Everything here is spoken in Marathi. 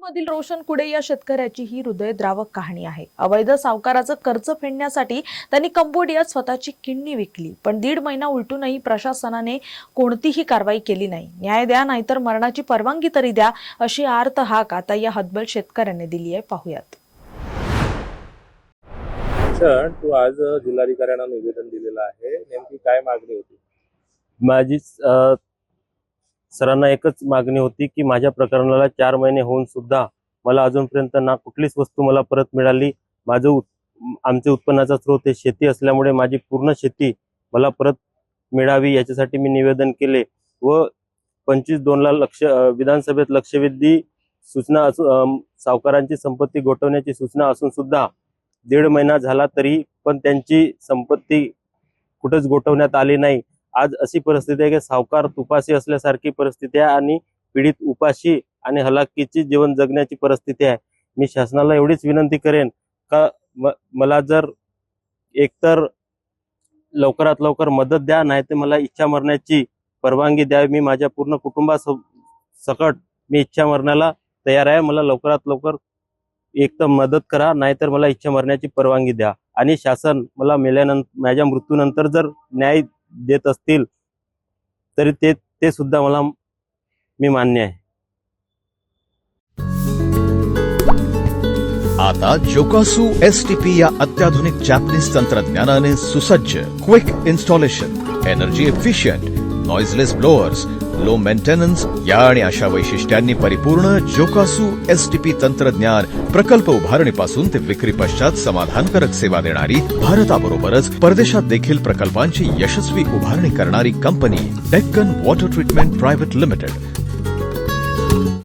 मधील रोशन कुडे या शेतकऱ्याची ही हृदयद्रावक कहाणी आहे। अवैध सावकाराचं कर्ज फेडण्यासाठी त्यांनी कंबोडियात स्वतःची किडनी विकली, पण 1.5 महिना उलटूनही प्रशासनाने कोणतीही कारवाई केली नाही। न्याय द्या नाहीतर मरणाची परवानगी तरी द्या, अशी आर्त हाक आता या हतबल शेतकऱ्याने दिली आहे। पाहूयात। तू आज जिल्हाधिकाऱ्यांना निवेदन दिलेलं आहे, नेमकी काय मागणी होती? माझी सरांना एकच मागणी होती की माझ्या प्रकरणाला 4 महिने होऊन सुद्धा मला अजूनपर्यंत ना कुठलीच वस्तू मला परत मिळाली। आमचे उत्पन्नाचा स्रोत हे शेती असल्यामुळे माझी पूर्ण शेती मला परत मिळावी याच्यासाठी मी निवेदन केले व 25-2 विधानसभेत लक्षवेधी सूचना सावकारांची संपत्ती गोठवण्याची सूचना असून सुद्धा 1.5 महिना झाला तरी पण त्यांची संपत्ती कुठेच गोठवण्यात आली नाही। आज अशी परिस्थिती आहे की सावकार तुपाशी असल्यासारखी परिस्थिती आहे आणि पीडित उपाशी आणि हलाखीची जीवन जगण्याची परिस्थिती आहे। मी शासनाला एवढीच विनंती करेन का मला जर एकतर लवकरात लवकर मदत द्या, नाहीतर मला इच्छा मरण्याची परवानगी द्यावी। मी माझ्या पूर्ण कुटुंबासकट मी इच्छा मरण्याला तयार आहे। मला लवकरात लवकर एक तर मदत करा, नाहीतर मला इच्छा मरण्याची परवानगी द्या आणि शासन मला मेल्यानंतर माझ्या मृत्यूनंतर जर न्याय देत असतील तरी ते सुद्धा मला मी मान्य आहे। आता जोकासू STP या अत्याधुनिक जॅपनीज तंत्रज्ञानाने सुसज्ज quick installation, energy efficient, noiseless blowers, low maintenance या आणि अशा वैशिष्ट्यांनी परिपूर्ण जोकासू STP तंत्रज्ञान प्रकल्प उभारणीपासून ते विक्री पश्चात समाधानकारक सेवा देणारी, भारताबरोबरच परदेशात देखील प्रकल्पांची यशस्वी उभारणी करणारी company Deccan water treatment private limited.